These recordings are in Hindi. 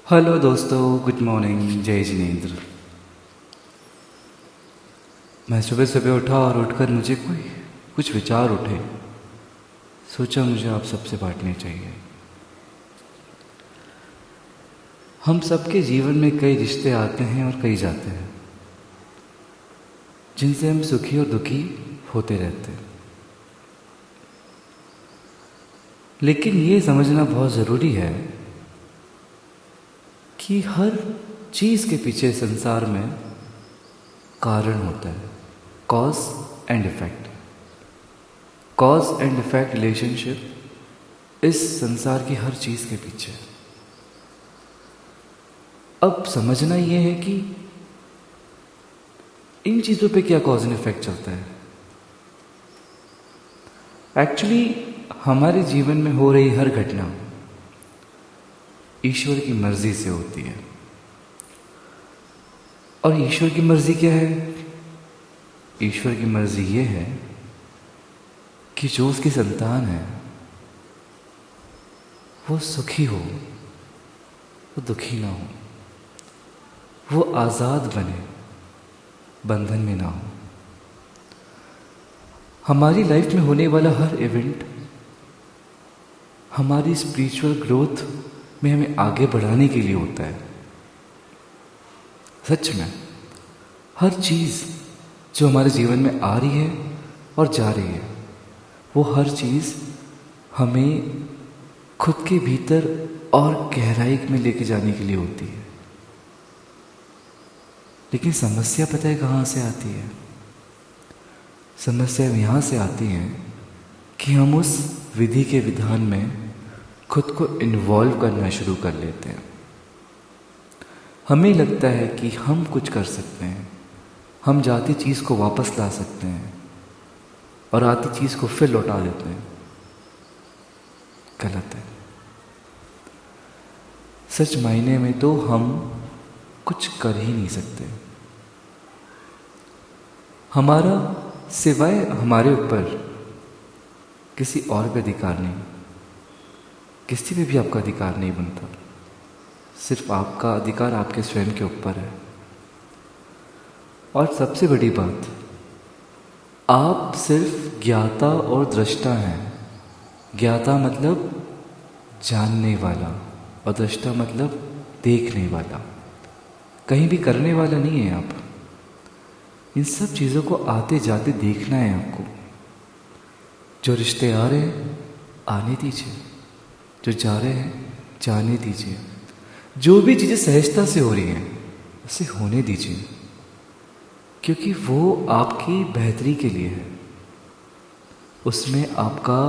हेलो दोस्तों, गुड मॉर्निंग, जय जिनेन्द्र। मैं सुबह सुबह उठा और उठकर मुझे कुछ विचार उठे। सोचा मुझे आप सबसे बांटने चाहिए। हम सबके जीवन में कई रिश्ते आते हैं और कई जाते हैं, जिनसे हम सुखी और दुखी होते रहते हैं। लेकिन ये समझना बहुत ज़रूरी है कि हर चीज़ के पीछे संसार में कारण होता है, cause and effect. Cause and effect relationship इस संसार की हर चीज़ के पीछे। अब समझना ये है कि इन चीज़ों पे क्या कॉज एंड इफेक्ट चलता है। एक्चुअली हमारे जीवन में हो रही हर घटना ईश्वर की मर्जी से होती है। और ईश्वर की मर्जी क्या है? ईश्वर की मर्जी ये है कि जो उसकी संतान है वो सुखी हो, वो दुखी ना हो, वो आज़ाद बने, बंधन में ना हो। हमारी लाइफ में होने वाला हर इवेंट हमारी स्पिरिचुअल ग्रोथ में हमें आगे बढ़ाने के लिए होता है। सच में हर चीज़ जो हमारे जीवन में आ रही है और जा रही है, वो हर चीज़ हमें खुद के भीतर और गहराई में लेके जाने के लिए होती है। लेकिन समस्या पता है कहाँ से आती है? समस्या यहाँ से आती है कि हम उस विधि के विधान में खुद को इन्वॉल्व करना शुरू कर लेते हैं। हमें लगता है कि हम कुछ कर सकते हैं, हम जाती चीज़ को वापस ला सकते हैं और आती चीज़ को फिर लौटा देते हैं। गलत है। सच मायने में तो हम कुछ कर ही नहीं सकते। हमारा सिवाय हमारे ऊपर किसी और पे अधिकार नहीं, किसी पे भी आपका अधिकार नहीं बनता। सिर्फ आपका अधिकार आपके स्वयं के ऊपर है। और सबसे बड़ी बात, आप सिर्फ ज्ञाता और दृष्टा हैं। ज्ञाता मतलब जानने वाला और दृष्टा मतलब देखने वाला। कहीं भी करने वाला नहीं है आप। इन सब चीज़ों को आते जाते देखना है आपको। जो रिश्ते आ रहे हैं आने दीजिए, जो जा रहे हैं जाने दीजिए। जो भी चीज़ें सहजता से हो रही हैं उसे होने दीजिए, क्योंकि वो आपकी बेहतरी के लिए है। उसमें आपका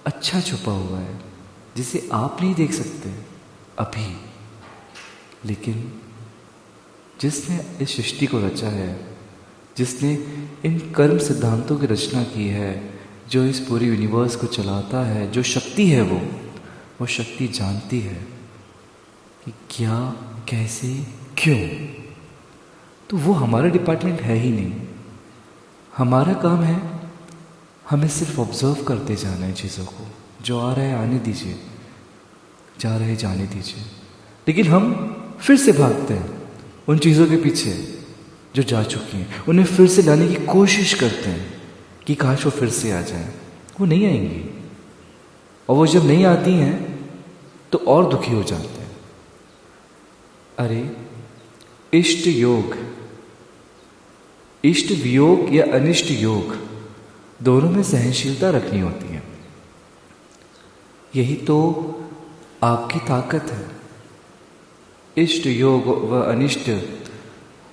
अच्छा छुपा हुआ है जिसे आप नहीं देख सकते अभी। लेकिन जिसने इस सृष्टि को रचा है, जिसने इन कर्म सिद्धांतों की रचना की है, जो इस पूरे यूनिवर्स को चलाता है, जो शक्ति है वो शक्ति जानती है कि क्या, कैसे, क्यों। तो वो हमारा डिपार्टमेंट है ही नहीं। हमारा काम है हमें सिर्फ ऑब्जर्व करते जाना है चीज़ों को। जो आ रहा है आने दीजिए, जा रहे जाने दीजिए। लेकिन हम फिर से भागते हैं उन चीज़ों के पीछे जो जा चुकी हैं। उन्हें फिर से लाने की कोशिश करते हैं कि काश वो फिर से आ जाए। वो नहीं आएंगी, और वो जब नहीं आती हैं तो और दुखी हो जाते हैं। अरे इष्ट योग, इष्ट वियोग या अनिष्ट योग, दोनों में सहनशीलता रखनी होती है। यही तो आपकी ताकत है। इष्ट योग व अनिष्ट,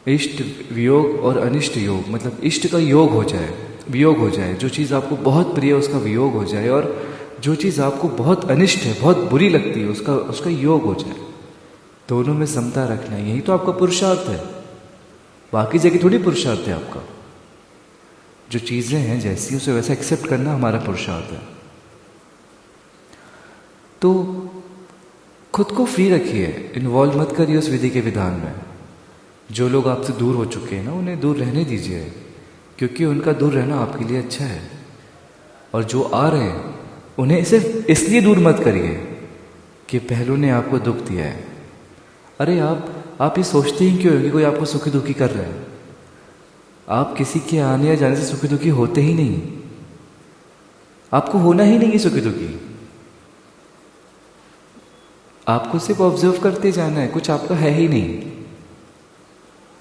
इष्ट वियोग और अनिष्ट योग मतलब इष्ट का योग हो जाए, वियोग हो जाए। जो चीज़ आपको बहुत प्रिय है उसका वियोग हो जाए, और जो चीज़ आपको बहुत अनिष्ट है, बहुत बुरी लगती है, उसका योग हो जाए। दोनों में समता रखना है। यही तो आपका पुरुषार्थ है। बाकी जगह थोड़ी पुरुषार्थ है आपका। जो चीज़ें हैं जैसी उसे वैसा एक्सेप्ट करना हमारा पुरुषार्थ है। तो खुद को फ्री रखिए, इन्वॉल्व मत करिए उस विधि के विधान में। जो लोग आपसे दूर हो चुके हैं ना, उन्हें दूर रहने दीजिए, क्योंकि उनका दूर रहना आपके लिए अच्छा है। और जो आ रहे हैं उन्हें सिर्फ इसलिए दूर मत करिए कि पहलू ने आपको दुख दिया है। अरे आप ये सोचते ही क्यों हो कि कोई आपको सुखी दुखी कर रहा है? आप किसी के आने या जाने से सुखी दुखी होते ही नहीं। आपको होना ही नहीं है सुखी दुखी। आपको सिर्फ ऑब्जर्व करते जाना है, कुछ आपका है ही नहीं।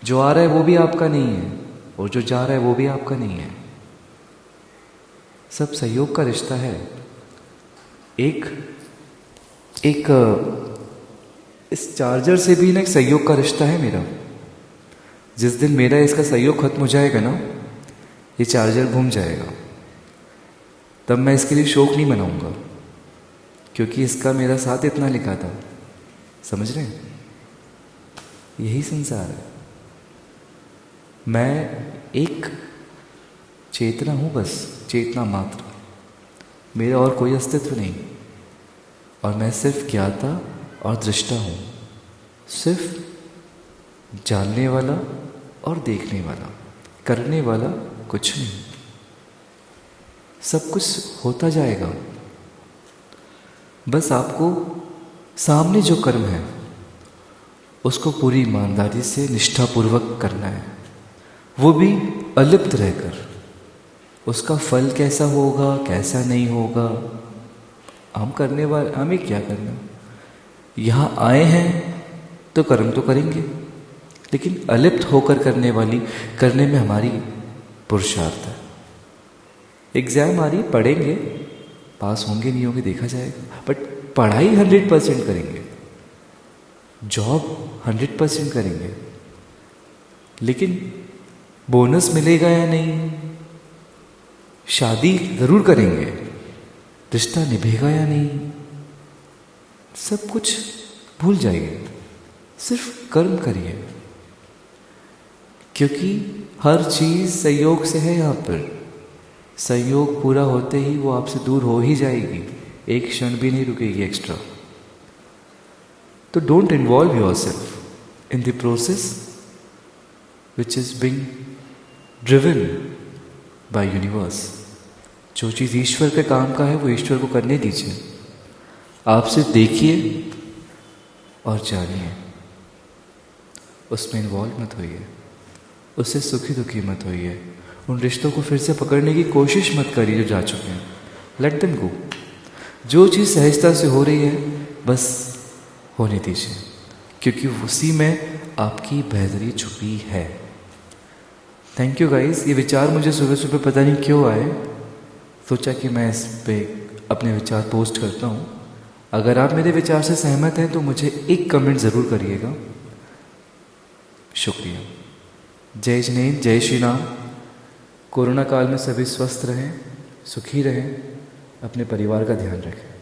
जो आ रहा है वो भी आपका नहीं है और जो जा रहा है वो भी आपका नहीं है। सब सहयोग का रिश्ता है। एक एक इस चार्जर से भी ना एक सहयोग का रिश्ता है मेरा। जिस दिन मेरा इसका सहयोग खत्म हो जाएगा ना, ये चार्जर घूम जाएगा, तब मैं इसके लिए शोक नहीं मनाऊंगा, क्योंकि इसका मेरा साथ इतना लिखा था। समझ रहे हैं? यही संसार है। मैं एक चेतना हूं, बस चेतना मात्र। मेरा और कोई अस्तित्व नहीं, और मैं सिर्फ ज्ञाता और दृष्टा हूं। सिर्फ जानने वाला और देखने वाला, करने वाला कुछ नहीं। सब कुछ होता जाएगा। बस आपको सामने जो कर्म है उसको पूरी ईमानदारी से निष्ठापूर्वक करना है, वो भी अलिप्त रहकर। उसका फल कैसा होगा कैसा नहीं होगा, हम करने वाले, हमें क्या करना। यहाँ आए हैं तो कर्म तो करेंगे, लेकिन अलिप्त होकर करने में हमारी पुरुषार्थ है। एग्जाम आ रही, पढ़ेंगे, पास होंगे नहीं होंगे देखा जाएगा, बट पढ़ाई 100% करेंगे, जॉब 100% करेंगे। लेकिन बोनस मिलेगा या नहीं, शादी जरूर करेंगे, रिश्ता निभेगा या नहीं, सब कुछ भूल जाइए, सिर्फ कर्म करिए। क्योंकि हर चीज संयोग से है। यहाँ पर संयोग पूरा होते ही वो आपसे दूर हो ही जाएगी, एक क्षण भी नहीं रुकेगी एक्स्ट्रा। तो don't involve yourself in the process which is being driven by universe. जो चीज़ ईश्वर के काम का है वो ईश्वर को करने दीजिए। आप सिर्फ देखिए और जानिए, उसमें इन्वॉल्व मत होइए, उससे सुखी दुखी मत होइए, उन रिश्तों को फिर से पकड़ने की कोशिश मत करिए जो जा चुके हैं। Let them go. जो चीज़ सहजता से हो रही है बस होने दीजिए, क्योंकि उसी में आपकी बेहतरी छुपी है। Thank you guys. ये विचार मुझे सुबह सुबह पता नहीं क्यों आए, सोचा कि मैं इस पे अपने विचार पोस्ट करता हूँ। अगर आप मेरे विचार से सहमत हैं तो मुझे एक कमेंट ज़रूर करिएगा। शुक्रिया। जय जिनेन्द्र, जय श्री राम। कोरोना काल में सभी स्वस्थ रहें, सुखी रहें, अपने परिवार का ध्यान रखें।